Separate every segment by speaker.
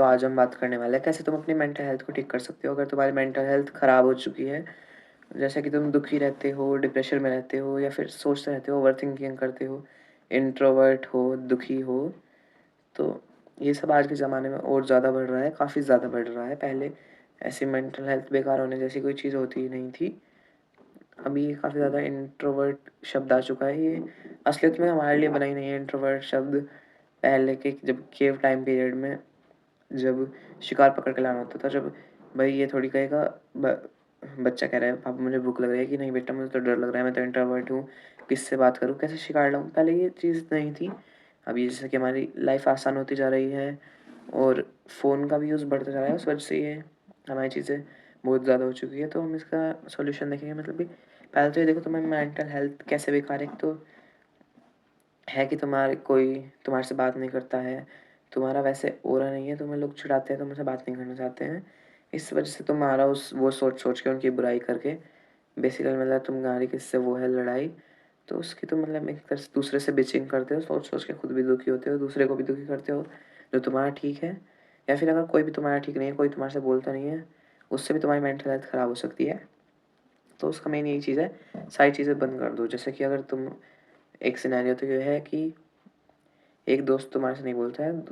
Speaker 1: तो आज हम बात करने वाले हैं कैसे तुम अपनी मेंटल हेल्थ को ठीक कर सकते हो अगर तुम्हारी मेंटल हेल्थ ख़राब हो चुकी है। जैसे कि तुम दुखी रहते हो, डिप्रेशन में रहते हो या फिर सोचते रहते हो, ओवरथिंकिंग करते हो, इंट्रोवर्ट हो, दुखी हो। तो ये सब आज के ज़माने में और ज़्यादा बढ़ रहा है, काफ़ी ज़्यादा बढ़ रहा है। पहले ऐसी मेंटल हेल्थ बेकार होने जैसी कोई चीज़ होती ही नहीं थी। अभी ये काफ़ी ज़्यादा इंट्रोवर्ट शब्द आ चुका है। ये असलियत में हमारे लिए बना ही नहीं है इंट्रोवर्ट शब्द। पहले के जब केव टाइम पीरियड में जब शिकार पकड़ के लाना होता था, जब भाई ये थोड़ी कहेगा बच्चा कह रहा है पापा मुझे भूख लग रही है, कि नहीं बेटा मुझे तो डर लग रहा है, मैं तो इंट्रोवर्ट हूँ, किससे बात करूँ, कैसे शिकार लाऊँ। पहले ये चीज़ नहीं थी। अभी जैसे कि हमारी लाइफ आसान होती जा रही है और फ़ोन का भी यूज़ बढ़ता जा रहा है, उस वजह से ये हमारी चीज़ें बहुत ज़्यादा हो चुकी है। तो हम इसका सॉल्यूशन देखेंगे। मतलब कि पहले तो ये देखो तुम्हें मेंटल हेल्थ कैसे बेकार है। एक तो है कि तुम्हारे से बात नहीं करता है, तुम्हारा वैसे ऑरा नहीं है, तुम्हें लोग चिढ़ाते हैं, तुमसे बात नहीं करना चाहते हैं। इस वजह से तुम्हारा उस वो सोच के उनकी बुराई करके बेसिकली मतलब तुम्हारी किससे वो है लड़ाई। तो उसकी तो मतलब एक तरह से दूसरे से बिचिंग करते हो, सोच के खुद भी दुखी होते हो, दूसरे को भी दुखी करते हो जो तुम्हारा ठीक है। या फिर अगर कोई भी तुम्हारा ठीक नहीं है, कोई तुम्हारे से बोलता नहीं है, उससे भी तुम्हारी मेंटल हेल्थ ख़राब हो सकती है। तो उसका मेन यही चीज़ है, सारी चीज़ें बंद कर दो। जैसे कि अगर तुम एक सिनेरियो तो ये है कि एक दोस्त तुम्हारे से नहीं बोलता है,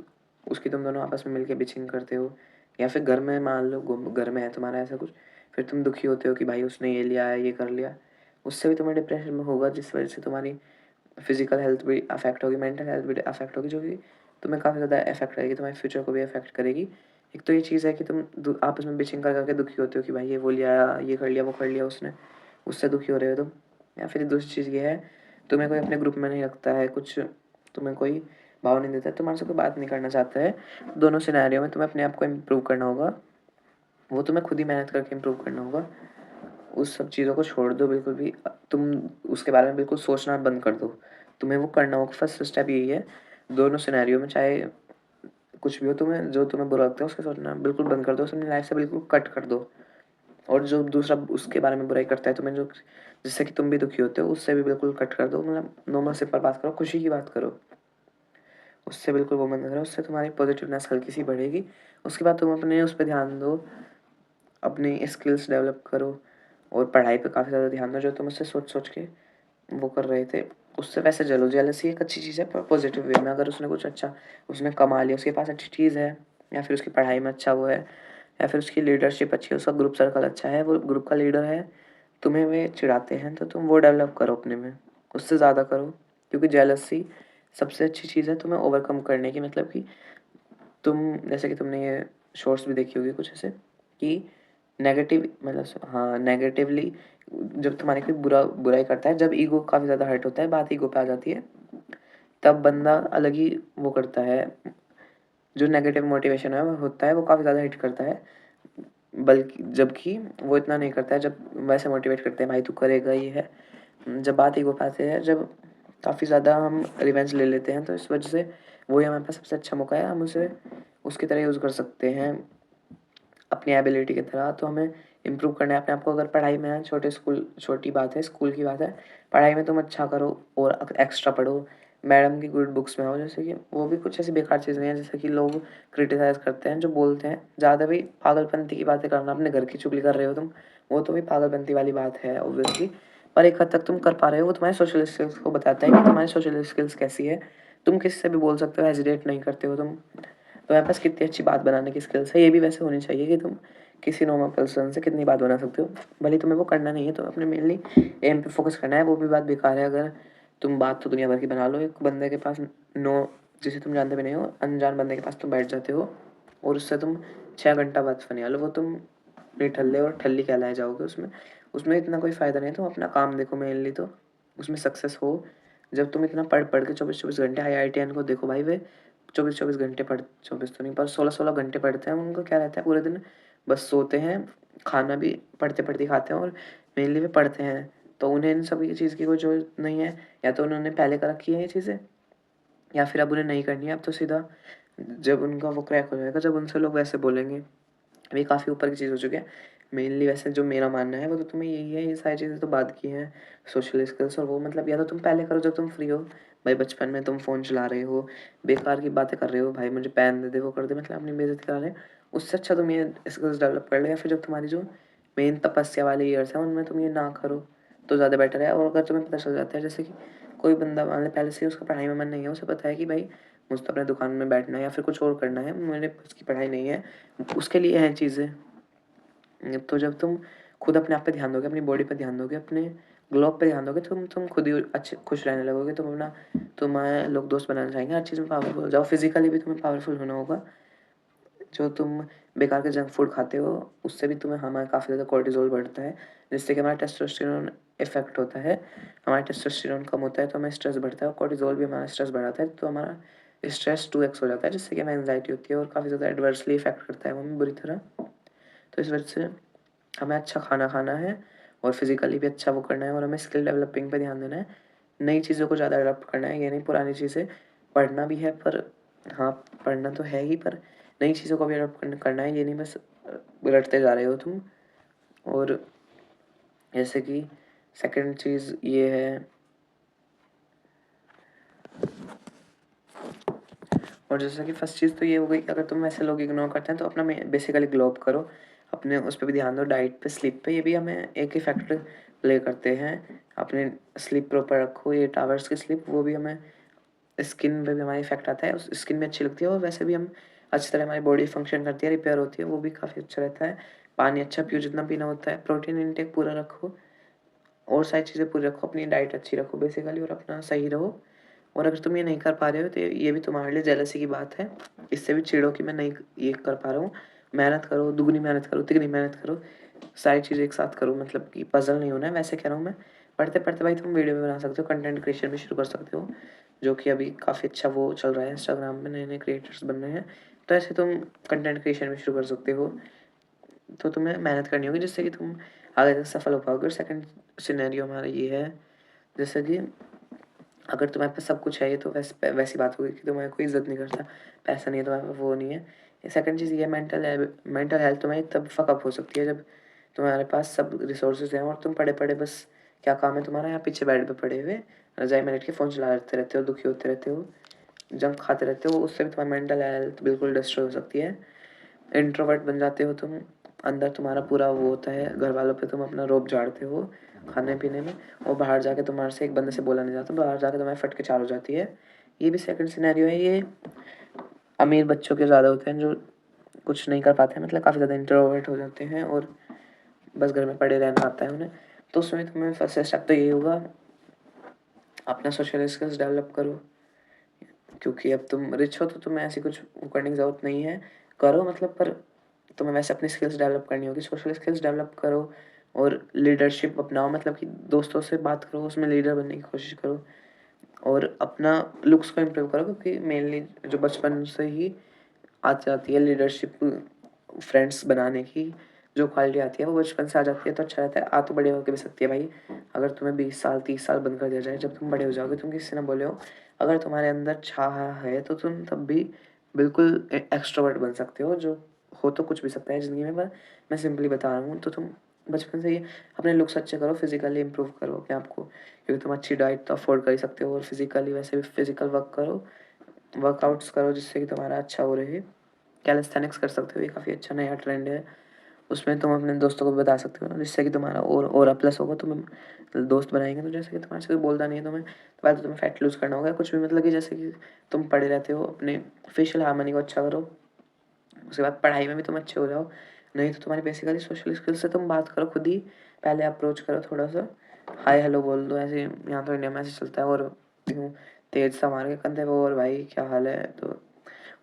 Speaker 1: उसकी तुम दोनों आपस में मिलके बिचिंग करते हो, या फिर घर में मान लो घर में है तुम्हारा ऐसा कुछ, फिर तुम दुखी होते हो कि भाई उसने ये लिया है, ये कर लिया। उससे भी तुम्हें डिप्रेशन में होगा, जिस वजह से तुम्हारी फिजिकल हेल्थ भी अफेक्ट होगी, मेंटल हेल्थ भी अफेक्ट होगी, जो कि तुम्हें काफ़ी ज़्यादा अफेक्ट करेगी, तुम्हारे फ्यूचर को भी अफेक्ट करेगी। एक तो ये चीज़ है कि तुम आपस में बिचिंग कर करके दुखी होते हो कि भाई ये वो लिया, ये कर लिया, वो कर लिया उसने, उससे दुखी हो रहे हो तुम। या फिर दूसरी चीज़ ये है, तुम्हें कोई अपने ग्रुप में नहीं रखता है, कुछ तुम्हें कोई भाव नहीं देता है, तुम्हारे से कोई बात नहीं करना चाहता है। दोनों सिनेरियो में तुम्हें अपने आप को इम्प्रूव करना होगा, वो तुम्हें खुद ही मेहनत करके इम्प्रूव करना होगा। उस सब चीज़ों को छोड़ दो बिल्कुल भी, तुम उसके बारे में बिल्कुल सोचना बंद कर दो। तुम्हें वो करना होगा, फर्स्ट स्टेप यही है। दोनों सिनेरियो में चाहे कुछ भी हो, तुम्हें जो तुम्हें बुरा लगता है उसके सोचना बिल्कुल बंद कर दो, उसे अपनी लाइफ से बिल्कुल कट कर दो। और जो दूसरा उसके बारे में बुराई करता है तुम्हें, जो जिससे कि तुम भी दुखी होते हो, उससे भी बिल्कुल कट कर दो। मतलब नॉर्मल सिंपल बात करो, खुशी की बात करो, उससे बिल्कुल वो बंद करो। उससे तुम्हारी पॉजिटिवनेस हल्की सी बढ़ेगी। उसके बाद तुम अपने उस पर ध्यान दो, अपनी स्किल्स डेवलप करो और पढ़ाई पे काफ़ी ज़्यादा ध्यान दो। जो तुम उससे सोच के वो कर रहे थे, उससे वैसे जलो। जेलसी एक अच्छी चीज़ है पर पॉजिटिव वे में। अगर उसने कुछ अच्छा उसने कमा लिया, उसके पास अच्छी चीज़ है, या फिर उसकी पढ़ाई में अच्छा वो है, या फिर उसकी लीडरशिप अच्छी है, उसका ग्रुप सर्कल अच्छा है, वो ग्रुप का लीडर है, तुम्हें वे चिढ़ाते हैं, तो तुम वो डेवलप करो अपने में, उससे ज़्यादा करो। क्योंकि जेलसी सबसे अच्छी चीज़ है तुम्हें ओवरकम करने की। मतलब कि तुम जैसे कि तुमने ये शॉर्ट्स भी देखी होगी कुछ ऐसे कि नेगेटिव मतलब हाँ नेगेटिवली जब तुम्हारे कोई बुराई करता है, जब ईगो काफ़ी ज़्यादा हर्ट होता है, बात ईगो पे आ जाती है, तब बंदा अलग ही वो करता है। जो नेगेटिव मोटिवेशन है वो होता है, वो काफ़ी ज़्यादा हिट करता है। बल्कि जबकि वो इतना नहीं करता है जब वैसे मोटिवेट करते हैं भाई तू करेगा ही है। जब बात ईगो पे आती है, जब काफ़ी ज़्यादा हम रिवेंज ले लेते हैं, तो इस वजह से वही हमारे पास सबसे अच्छा मौका है, हम उसे उसकी तरह यूज़ कर सकते हैं अपनी एबिलिटी की तरह। तो हमें इम्प्रूव करना है अपने आप को। अगर पढ़ाई में है, छोटी बात है, स्कूल की बात है, पढ़ाई में तुम अच्छा करो और एक्स्ट्रा पढ़ो, मैडम की गुड बुक्स में हो। जैसे कि वो भी कुछ ऐसी बेकार चीज़ नहीं है जैसे कि लोग क्रिटिसाइज़ करते हैं, जो बोलते हैं ज़्यादा भी पागलपंती की बातें करना, अपने घर की चुगली कर रहे हो तुम, वो तो भी पागलपंती वाली बात है ऑब्वियसली। पर एक हद तक तुम कर पा रहे हो, वो तुम्हारे सोशल स्किल्स को बताता है कि तुम्हारी सोशल स्किल्स कैसी है। तुम किससे भी बोल सकते हो, हेजिटेट नहीं करते हो तुम। तुम्हारे पास कितनी अच्छी बात बनाने की स्किल्स है, ये भी वैसे होनी चाहिए कि तुम किसी नॉर्मल पर्सन से कितनी बात बना सकते हो। भले तुम्हें वो करना नहीं है, तो अपने मेनली एम पे फोकस करना है। वो भी बात बेकार है अगर तुम बात तो दुनिया भर की बना लो, एक बंदे के पास नो जिसे तुम जानते भी नहीं हो, अनजान बंदे के पास तुम बैठ जाते हो और उससे तुम 6 घंटा बात फनिया लो, वो तुम निठल्ले और ठल्ली कहलाए जाओगे। उसमें उसमें इतना कोई फ़ायदा नहीं है। तुम अपना काम देखो मेनली, तो उसमें सक्सेस हो। जब तुम इतना पढ़ के 24-24 घंटे, IITN को देखो भाई, वे 24-24 घंटे पढ़ 24 तो नहीं पर 16-16 घंटे पढ़ते हैं। उनको क्या रहता है पूरे दिन, बस सोते हैं, खाना भी पढ़ते पढ़ते खाते हैं और मेनली वे पढ़ते हैं। तो उन्हें इन सभी चीज़ की कोई ज़रूरत नहीं है, या तो उन्होंने पहले कर रखी है ये चीज़ें, या फिर अब उन्हें नहीं करनी है। अब तो सीधा जब उनका वो क्रैक हो जाएगा, जब उनसे लोग वैसे बोलेंगे, अभी काफ़ी ऊपर की चीज़ हो चुकी है। मेनली वैसे जो मेरा मानना है वो तो तुम्हें यही है, ये सारी चीज़ें तो बात की हैं, सोशल स्किल्स और वो मतलब या तो तुम पहले करो जब तुम फ्री हो, भाई बचपन में तुम फ़ोन चला रहे हो, बेकार की बातें कर रहे हो, भाई मुझे पेन दे दे, वो कर दे, मतलब अपनी बेइज़्ज़ती करा रहे हो। उससे अच्छा तुम ये स्किल्स डेवलप कर लो, या फिर जब तुम्हारी जो मेन तपस्या वाले ईयर्स हैं उनमें तुम ये ना करो तो ज़्यादा बेटर है। और अगर तुम्हें पता चल जाता है, जैसे कि कोई बंदा मान लो पहले से ही उसका पढ़ाई में मन नहीं है, उसे पता है कि भाई मुझे तो अपने दुकान में बैठना है या फिर कुछ और करना है, मेरे उसकी पढ़ाई नहीं है, उसके लिए हैं चीज़ें। तो जब तुम खुद अपने आप पे ध्यान दोगे, अपनी बॉडी पे ध्यान दोगे, अपने ग्लो अप पे ध्यान दोगे, तुम खुद ही अच्छे खुश रहने लगोगे। तुम अपना तुम्हारे लोग दोस्त बनाना चाहेंगे, हर चीज़ में पावरफुल हो जाओ। फिज़िकली भी तुम्हें पावरफुल होना होगा। जो तुम बेकार के जंक फूड खाते हो, उससे भी तुम्हें हमारा काफ़ी ज़्यादा कोर्टिज़ोल बढ़ता है, जिससे कि हमारा टेस्टोस्टेरोन इफ़ेक्ट होता है। हमारा टेस्टोस्टेरोन कम होता है तो हमें स्ट्रेस बढ़ता है, और कोर्टिज़ोल भी हमारा स्ट्रेस बढ़ाता है, तो हमारा स्ट्रेस 2x हो जाता है, जिससे कि हमें एंग्जायटी होती है और काफ़ी ज़्यादा एडवर्सली इफ़ेक्ट करता है वो हमें बुरी तरह। तो इस वजह से हमें अच्छा खाना खाना है और फिज़िकली भी अच्छा वो करना है, और हमें स्किल डेवलपिंग पे ध्यान देना है। नई चीज़ों को ज़्यादा अडॉप्ट करना है, ये नहीं पुरानी चीज़ें पढ़ना भी है, पर हाँ, पढ़ना तो है ही, पर नई चीज़ों को भी अडॉप्ट करना है, ये नहीं बस रटते जा रहे हो तुम। और जैसे कि सेकंड चीज़ ये है, और जैसे कि फर्स्ट चीज़ तो ये हो गई कि अगर तुम ऐसे लोग इग्नोर करते हैं तो अपना बेसिकली ग्लो अप करो, अपने उस पे भी ध्यान दो, डाइट पे, स्लीप पे, ये भी हमें एक ही फैक्टर प्ले करते हैं। अपनी स्लीप प्रॉपर रखो, 8 आवर्स की स्लीप, वो भी हमें स्किन पे भी हमारा इफेक्ट आता है, उस स्किन भी अच्छी लगती है, और वैसे भी हम अच्छी तरह हमारी बॉडी फंक्शन करती है, रिपेयर होती है, वो भी काफ़ी अच्छा रहता है। पानी अच्छा पियो जितना पीना होता है, प्रोटीन इंटेक पूरा रखो, और सारी चीज़ें पूरी रखो, अपनी डाइट अच्छी रखो बेसिकली, और अपना सही रहो। और अगर तुम ये नहीं कर पा रहे हो तो ये भी तुम्हारे लिए जेलसी की बात है। इससे भी चिढ़ो कि मैं नहीं ये कर पा रहा हूँ। मेहनत करो, दुगनी मेहनत करो, तिगनी मेहनत करो, सारी चीज़ें एक साथ करो, मतलब कि पज़ल नहीं होना है, वैसे कह रहा हूँ मैं। पढ़ते-पढ़ते भाई तुम वीडियो भी बना सकते हो, कंटेंट क्रिएशन भी शुरू कर सकते हो, जो कि अभी काफ़ी अच्छा वो चल रहा है इंस्टाग्राम में, नए-नए क्रिएटर्स बन रहे हैं। तो ऐसे तुम कंटेंट क्रिएशन भी शुरू कर सकते हो। तो तुम्हें मेहनत करनी होगी जिससे कि तुम आगे तक सफल हो पाओगे। और सेकंड सिनेरियो हमारा ये है, जैसे कि अगर तुम्हारे पास सब कुछ है, ये तो वैसी बात होगी कि तुम्हारी कोई इज़्ज़त नहीं करता, पैसा नहीं है तुम्हारे पास, वो नहीं है। सेकंड चीज़ ये है, मेंटल हेल्थ तुम्हारी तब फ़क अप हो सकती है जब तुम्हारे पास सब रिसोर्सेज़ हैं और तुम पड़े-पड़े बस, क्या काम है तुम्हारा, यहाँ पीछे बेड पे पड़े हुए रज़ाई में लेट के फ़ोन चलाते रहते हो, दुखी होते रहते हो, जंक खाते रहते हो, उससे भी तुम्हारी मेंटल हेल्थ बिल्कुल डिस्ट्रॉय हो सकती है। इंट्रोवर्ट बन जाते हो तुम, अंदर तुम्हारा पूरा वो होता है, घर वालों पे तुम अपना रोब झाड़ते हो खाने-पीने में, और बाहर जाके तुम्हारे से एक बंदे से बोला नहीं जाता, बाहर जाके तुम्हारी फट के चाल हो जाती है। ये भी सेकंड सिनेरियो है। ये अमीर बच्चों के ज़्यादा होते हैं जो कुछ नहीं कर पाते हैं, मतलब काफ़ी ज़्यादा इंट्रोवर्ट हो जाते हैं और बस घर में पड़े रहना आता है उन्हें। तो उसमें तुम्हें फर्स्ट स्टेप तो यही होगा, अपना सोशल स्किल्स डेवलप करो, क्योंकि अब तुम रिच हो तो तुम्हें ऐसी कुछ वो करने की ज़रूरत नहीं है। करो मतलब, पर तुम्हें वैसे अपनी स्किल्स डेवलप करनी होगी, सोशल स्किल्स डेवलप करो, और लीडरशिप अपनाओ, मतलब कि दोस्तों से बात करो, उसमें लीडर बनने की कोशिश करो, और अपना लुक्स को इम्प्रूव करो, क्योंकि मेनली जो बचपन से ही आती जाती है लीडरशिप, फ्रेंड्स बनाने की जो क्वालिटी आती है वो बचपन से आ जाती है, तो अच्छा रहता है। आ तो बड़े होकर भी सकती है भाई, अगर तुम्हें 20 साल 30 साल बंद कर दिया जाए, जब तुम बड़े हो जाओगे तुम किसी से ना बोले हो, अगर तुम्हारे अंदर चाह है तो तुम तब भी बिल्कुल एक्सट्रोवर्ट बन सकते हो, जो हो तो कुछ भी सकता है ज़िंदगी में, पर मैं सिंपली बता रहा हूँ। तो तुम बचपन से ही अपने लुक्स अच्छे करो, फिजिकली इंप्रूव करो अपने आप को, क्योंकि तुम अच्छी डाइट तो अफोर्ड कर ही सकते हो, और फिजिकली वैसे भी फिजिकल वर्क करो, वर्कआउट्स करो, जिससे कि तुम्हारा अच्छा वो रहे। कैलिस्थेनिक्स कर सकते हो, ये काफ़ी अच्छा नया ट्रेंड है। उसमें तुम अपने दोस्तों को भी बता सकते हो, जिससे कि तुम्हारा और ऑरा प्लस होगा। तुम दोस्त बनाएँगे तो जैसे कि तुम्हारे से कोई बोलता नहीं है तुम्हें, तो पहले तो तुम्हें फैट लूज़ करना होगा, कुछ भी, मतलब कि जैसे कि तुम पड़े रहते हो, अपने फेशियल हार्मनी को अच्छा करो। उसके बाद पढ़ाई में भी तुम अच्छे हो जाओ। नहीं तो तुम्हारी बेसिकली सोशल स्किल्स से तुम बात करो खुद ही, पहले अप्रोच करो थोड़ा-सा, हाय हेलो बोल दो ऐसे, यहाँ तो इंडिया में ऐसे चलता है, और यूँ तेज़ सा मार के कंधे पे, और भाई क्या हाल है? तो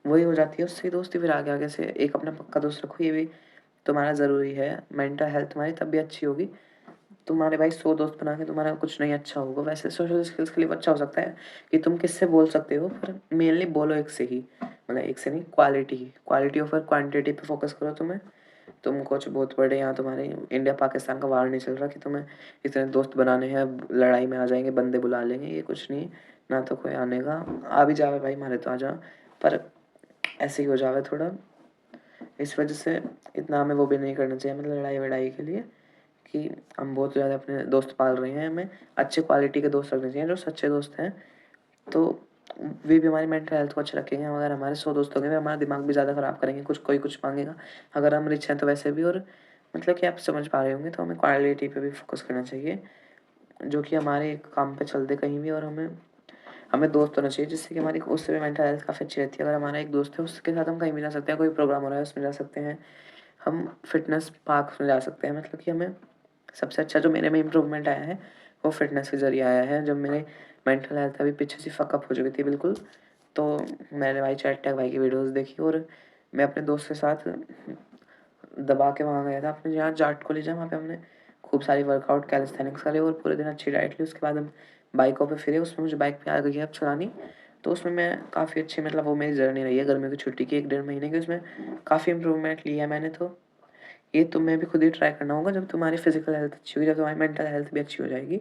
Speaker 1: वही हो जाती है, उससे दोस्ती फिर आगे-आगे से एक अपना पक्का दोस्त रखो, ये भी तुम्हारा ज़रूरी है। मेंटल हेल्थ तुम्हारी तब भी अच्छी होगी, तुम्हारे भाई 100 दोस्त बना के तुम्हारा कुछ नहीं अच्छा होगा। वैसे सोशल स्किल्स के लिए अच्छा हो सकता है कि तुम किससे बोल सकते हो, पर मेनली बोलो एक से ही, मतलब एक से नहीं, क्वालिटी ओवर क्वांटिटी पे फोकस करो। तुम कुछ बहुत बड़े, यहाँ तुम्हारे इंडिया पाकिस्तान का वार नहीं चल रहा कि तुम्हें इतने दोस्त बनाने हैं, लड़ाई में आ जाएंगे, बंदे बुला लेंगे, ये कुछ नहीं। ना तो कोई आने का, आ भी जावे भाई मारे तो आ जा, पर ऐसे ही हो जावे थोड़ा। इस वजह से इतना हमें वो भी नहीं करना चाहिए, मतलब लड़ाई वड़ाई के लिए, कि हम बहुत ज़्यादा अपने दोस्त पाल रहे हैं, हमें अच्छे क्वालिटी के दोस्त रखने चाहिए, जो सच्चे दोस्त हैं। तो वे भी हमारी मेंटल हेल्थ को अच्छा रखेंगे। अगर हमारे 100 दोस्त होंगे, वे हमारा दिमाग भी ज़्यादा ख़राब करेंगे, कोई कुछ माँगेगा। अगर हम रिच हैं तो वैसे भी, और मतलब कि आप समझ पा रहे होंगे, तो हमें क्वालिटी पे भी फ़ोकस करना चाहिए, जो कि हमारे काम पे चल दे कहीं भी। और हमें हमें दोस्त होना चाहिए जिससे कि हमारी उससे भी मेंटल हेल्थ काफ़ी अच्छी रहती है। अगर हमारा एक दोस्त है, उसके साथ हम कहीं भी जा सकते हैं, कोई प्रोग्राम हो रहा है उसमें जा सकते हैं, हम फिटनेस पार्क में जा सकते हैं। मतलब कि हमें सबसे अच्छा जो मेरे में इम्प्रूवमेंट आया है, वो फ़िटनेस के ज़रिए आया है। जब मेरे मेंटल हेल्थ अभी पीछे से फ़क अप हो चुकी थी बिल्कुल, तो मैंने भाई चैट टैग भाई की वीडियोज़ देखी, और मैं अपने दोस्त के साथ दबा के वहाँ गया था अपने जहाँ जाट कॉलेज है, वहाँ पे हमने खूब सारी वर्कआउट कैलिस्थेनिक्स करे और पूरे दिन अच्छी डाइट ली। उसके बाद हम बाइकों पे फिरे, उसमें मुझे बाइक पे आ गई है अब चलानी। तो उसमें मैं काफ़ी अच्छी, मतलब वो मेरी जर्नी रही है गर्मियों की छुट्टी की 1 डेढ़ महीने की, उसमें काफ़ी इम्प्रूवमेंट लिया है मैंने। तो ये तुम्हें भी खुद ही ट्राई करना होगा, जब तुम्हारी फिज़िकल हेल्थ अच्छी होगी, जब तुम्हारी मेंटल हेल्थ भी अच्छी हो जाएगी,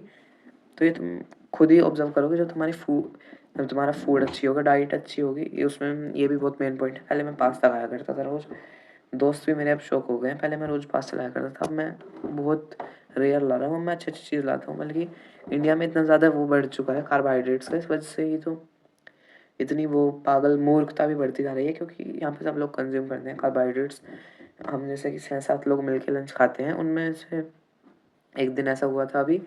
Speaker 1: तो ये तुम खुद ही ऑब्ज़र्व करोगे। जब तुम्हारा फूड अच्छी होगा, डाइट अच्छी होगी, ये उसमें ये भी बहुत मेन पॉइंट है। पहले मैं पास्ता खाया करता था रोज़, दोस्त भी मेरे अब शौक हो गए हैं। पहले मैं रोज़ पास्ता लाया करता था, अब मैं बहुत रेयर ला रहा हूँ। अब मैं अच्छी-अच्छी चीज़ लाता हूँ, बल्कि इंडिया में इतना ज़्यादा वो बढ़ चुका है कार्बोहाइड्रेट्स का, इस वजह से ही तो इतनी वो पागल मूर्खता भी बढ़ती जा रही है, क्योंकि यहाँ पे सब लोग कंज़्यूम करते हैं कार्बोहाइड्रेट्स। हम जैसे कि 6-7 लोग मिलके लंच खाते हैं, उनमें से एक दिन ऐसा हुआ था अभी,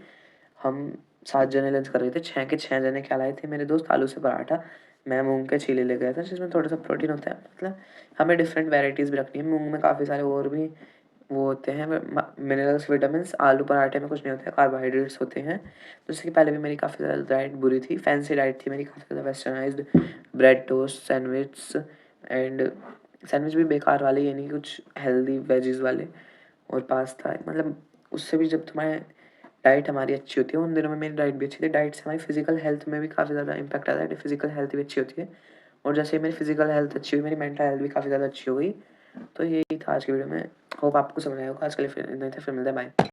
Speaker 1: हम 7 जने लंच कर रहे थे, 6 के 6 जने क्या लाए थे मेरे दोस्त, आलू से पराठा, मैं मूँग के चीले ले गया था जिसमें थोड़ा-सा प्रोटीन होता है। मतलब हमें डिफरेंट वैराइटीज़ भी रखनी है, मूँग में काफ़ी सारे और भी वो होते हैं मिनरल्स, विटामिन्स। आलू पराठे में कुछ नहीं होता है, कार्बोहाइड्रेट्स होते हैं। तो इसके पहले भी मेरी काफ़ी ज़्यादा डाइट बुरी थी, फैंसी डाइट थी मेरी, काफ़ी ज़्यादा वेस्टर्नाइज़्ड, ब्रेड टोस्ट, एंड सैंडविच भी बेकार वाले, ये नहीं कुछ हेल्दी वेजीज़ वाले, और पास्ता। मतलब उससे भी जब तुम्हारे डाइट हमारी अच्छी होती है, उन दिनों में मेरी डाइट भी अच्छी थी। डाइट से हमारी फिज़िकल हेल्थ में भी काफ़ी ज़्यादा इम्पैक्ट आता है, फिज़िकल हेल्थ भी अच्छी होती है। और जैसे ही मेरी फिज़िकल हेल्थ अच्छी हुई, मेरी मेंटल हेल्थ भी काफ़ी ज़्यादा अच्छी हो गई। तो यही था आज की वीडियो में। होप आपको समझ आया होगा। आज के लिए फिर इतना ही था, फिर मिलते हैं, बाय।